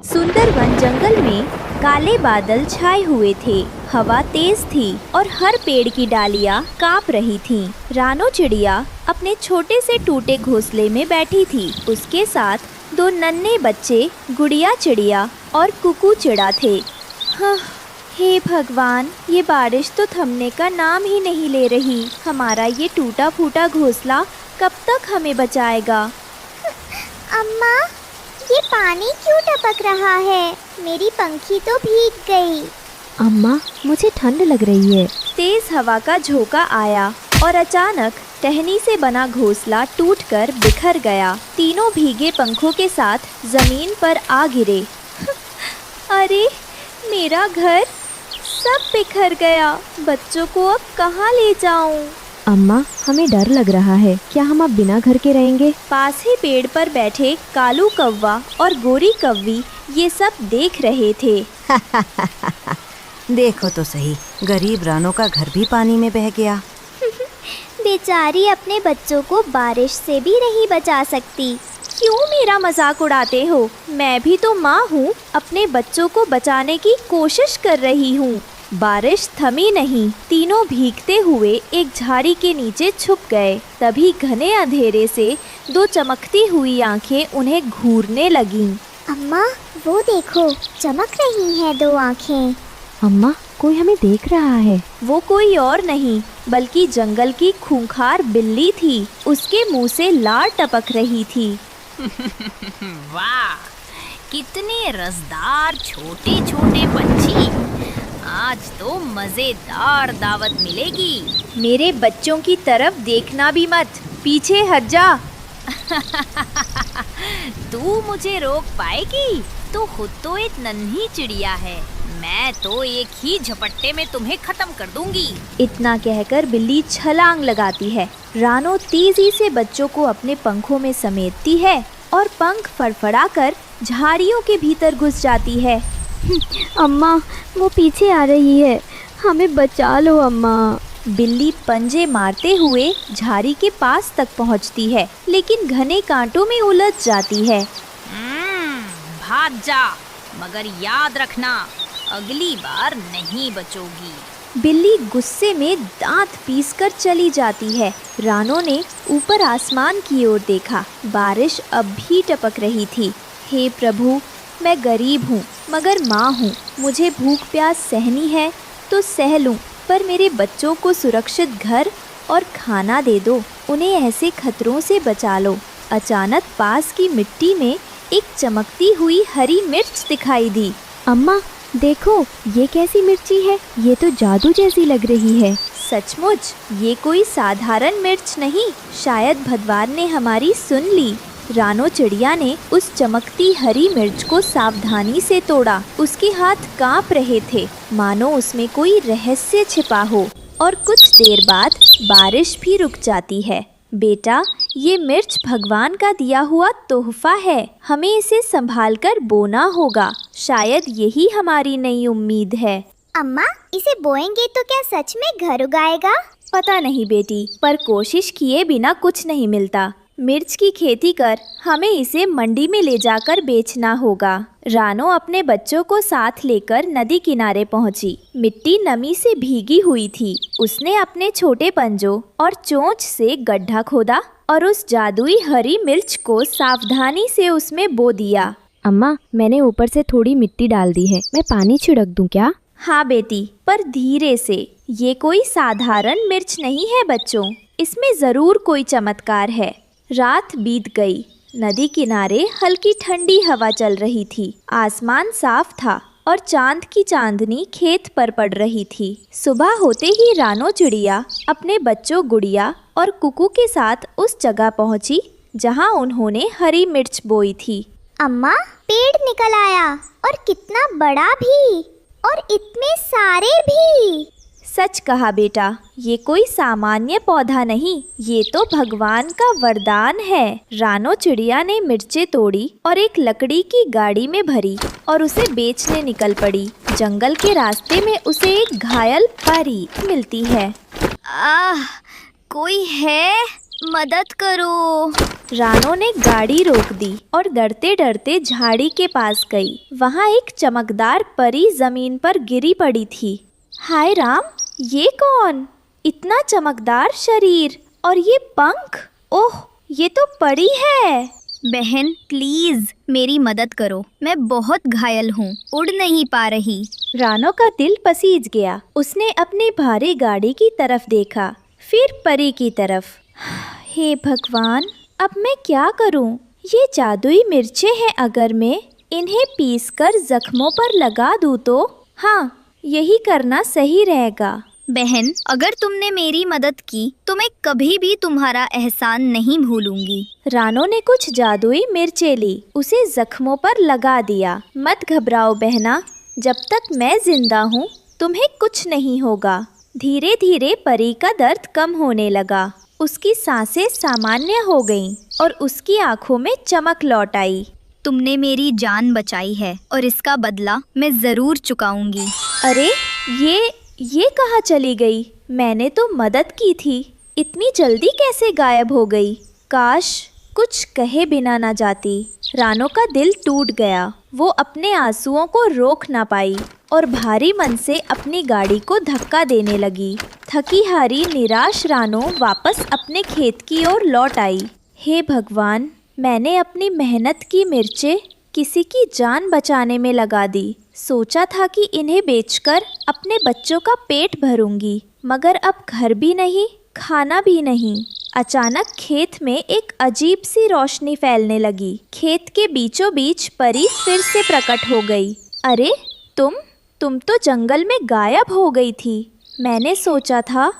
सुंदर वन जंगल में काले बादल छाए हुए थे। हवा तेज थी और हर पेड़ की डालियां कांप रही थीं। रानो चिड़िया अपने छोटे से टूटे घोंसले में बैठी थी। उसके साथ दो नन्हे बच्चे गुड़िया चिड़िया और कुकू चिड़ा थे। हाँ, हे भगवान, ये बारिश तो थमने का नाम ही नहीं ले रही। हमारा ये टूटा फूटा घोंसला कब तक हमें बचाएगा? अम्मा, ये पानी क्यों टपक रहा है? मेरी पंखी तो भीग गई। अम्मा, मुझे ठंड लग रही है। तेज हवा का झोंका आया और अचानक टहनी से बना घोंसला टूटकर बिखर गया। तीनों भीगे पंखों के साथ जमीन पर आ गिरे। अरे, मेरा घर सब बिखर गया। बच्चों को अब कहाँ ले जाऊं? अम्मा, हमें डर लग रहा है। क्या हम अब बिना घर के रहेंगे? पास ही पेड़ पर बैठे कालू कौवा और गोरी कौवी ये सब देख रहे थे। देखो तो सही, गरीब रानो का घर भी पानी में बह गया। बेचारी अपने बच्चों को बारिश से भी नहीं बचा सकती। क्यों मेरा मजाक उड़ाते हो? मैं भी तो माँ हूँ, अपने बच्चों को बचाने की कोशिश कर रही हूँ। बारिश थमी नहीं। तीनों भीगते हुए एक झाड़ी के नीचे छुप गए। तभी घने अंधेरे से दो चमकती हुई आंखें उन्हें घूरने लगीं। अम्मा, वो देखो, चमक रही हैं दो आंखें। अम्मा, कोई हमें देख रहा है। वो कोई और नहीं बल्कि जंगल की खूंखार बिल्ली थी। उसके मुंह से लार टपक रही थी। वाह, कितने रसदार छोटे छोटे पंछी। आज तो मजेदार दावत मिलेगी। मेरे बच्चों की तरफ देखना भी मत, पीछे हट जा। तू मुझे रोक पाएगी? तू खुद तो एक नन्ही चिड़िया है। मैं तो एक ही झपट्टे में तुम्हें खत्म कर दूंगी। इतना कहकर बिल्ली छलांग लगाती है। रानो तेजी से बच्चों को अपने पंखों में समेटती है और पंख फड़फड़ाकर झाड़ियों के भीतर घुस जाती है। अम्मा, वो पीछे आ रही है। हमें बचा लो अम्मा। बिल्ली पंजे मारते हुए झाड़ी के पास तक पहुंचती है, लेकिन घने कांटों में उलझ जाती है। भाग जा, मगर याद रखना, अगली बार नहीं बचोगी। बिल्ली गुस्से में दांत पीसकर चली जाती है। रानो ने ऊपर आसमान की ओर देखा। बारिश अब भी टपक रही थी। हे प्रभु, मैं गरीब हूँ मगर माँ हूँ। मुझे भूख प्यास सहनी है तो सह लूँ, पर मेरे बच्चों को सुरक्षित घर और खाना दे दो। उन्हें ऐसे खतरों से बचा लो। अचानक पास की मिट्टी में एक चमकती हुई हरी मिर्च दिखाई दी। अम्मा, देखो, ये कैसी मिर्ची है? ये तो जादू जैसी लग रही है। सचमुच, ये कोई साधारण मिर्च नहीं। शायद भगवान ने हमारी सुन ली। रानो चिड़िया ने उस चमकती हरी मिर्च को सावधानी से तोड़ा। उसके हाथ कांप रहे थे, मानो उसमें कोई रहस्य छिपा हो। और कुछ देर बाद बारिश भी रुक जाती है। बेटा, ये मिर्च भगवान का दिया हुआ तोहफा है। हमें इसे संभाल कर बोना होगा। शायद यही हमारी नई उम्मीद है। अम्मा, इसे बोएंगे तो क्या सच में घर उगाएगा? पता नहीं बेटी, पर कोशिश किए बिना कुछ नहीं मिलता। मिर्च की खेती कर हमें इसे मंडी में ले जाकर बेचना होगा। रानो अपने बच्चों को साथ लेकर नदी किनारे पहुंची। मिट्टी नमी से भीगी हुई थी। उसने अपने छोटे पंजों और चोंच से गड्ढा खोदा और उस जादुई हरी मिर्च को सावधानी से उसमें बो दिया। अम्मा, मैंने ऊपर से थोड़ी मिट्टी डाल दी है। मैं पानी छिड़क दूं क्या? हाँ बेटी, पर धीरे से। ये कोई साधारण मिर्च नहीं है बच्चों, इसमें जरूर कोई चमत्कार है। रात बीत गई। नदी किनारे हल्की ठंडी हवा चल रही थी। आसमान साफ था और चांद की चांदनी खेत पर पड़ रही थी। सुबह होते ही रानो चिड़िया अपने बच्चों गुड़िया और कुकू के साथ उस जगह पहुंची जहां उन्होंने हरी मिर्च बोई थी। अम्मा, पेड़ निकल आया, और कितना बड़ा भी, और इतने सारे भी। सच कहा बेटा, ये कोई सामान्य पौधा नहीं, ये तो भगवान का वरदान है। रानो चिड़िया ने मिर्चें तोड़ी और एक लकड़ी की गाड़ी में भरी और उसे बेचने निकल पड़ी। जंगल के रास्ते में उसे एक घायल परी मिलती है। कोई है? मदद करो। रानो ने गाड़ी रोक दी और डरते डरते झाड़ी के पास गई। वहाँ एक चमकदार परी जमीन पर गिरी पड़ी थी। हाय राम, ये कौन? इतना चमकदार शरीर और ये पंख! ओह, ये तो परी है। बहन प्लीज मेरी मदद करो, मैं बहुत घायल हूँ, उड़ नहीं पा रही। रानो का दिल पसीज गया। उसने अपनी भारी गाड़ी की तरफ देखा, फिर परी की तरफ। हे भगवान, अब मैं क्या करूं? ये जादुई मिर्चें हैं, अगर मैं इन्हें पीसकर जख्मों पर लगा दूं तो? हाँ, यही करना सही रहेगा। बहन, अगर तुमने मेरी मदद की तो मैं कभी भी तुम्हारा एहसान नहीं भूलूंगी। रानो ने कुछ जादुई मिर्चें ली, उसे जख्मों पर लगा दिया। मत घबराओ बहना, जब तक मैं जिंदा हूँ तुम्हें कुछ नहीं होगा। धीरे धीरे परी का दर्द कम होने लगा। उसकी सांसें सामान्य हो गईं और उसकी आंखों में चमक लौट आई। तुमने मेरी जान बचाई है और इसका बदला मैं जरूर चुकाऊंगी। अरे ये कहाँ चली गई? मैंने तो मदद की थी, इतनी जल्दी कैसे गायब हो गई? काश कुछ कहे बिना ना जाती। रानो का दिल टूट गया। वो अपने आंसुओं को रोक ना पाई और भारी मन से अपनी गाड़ी को धक्का देने लगी। थकी हारी निराश रानो वापस अपने खेत की ओर लौट आई। हे भगवान, मैंने अपनी मेहनत की मिर्चें किसी की जान बचाने में लगा दी। सोचा था कि इन्हें बेचकर अपने बच्चों का पेट भरूंगी, मगर अब घर भी नहीं, खाना भी नहीं। अचानक खेत में एक अजीब सी रोशनी फैलने लगी। खेत के बीचों बीच परी फिर से प्रकट हो गई। अरे तुम तो जंगल में गायब हो गई थी। मैंने सोचा था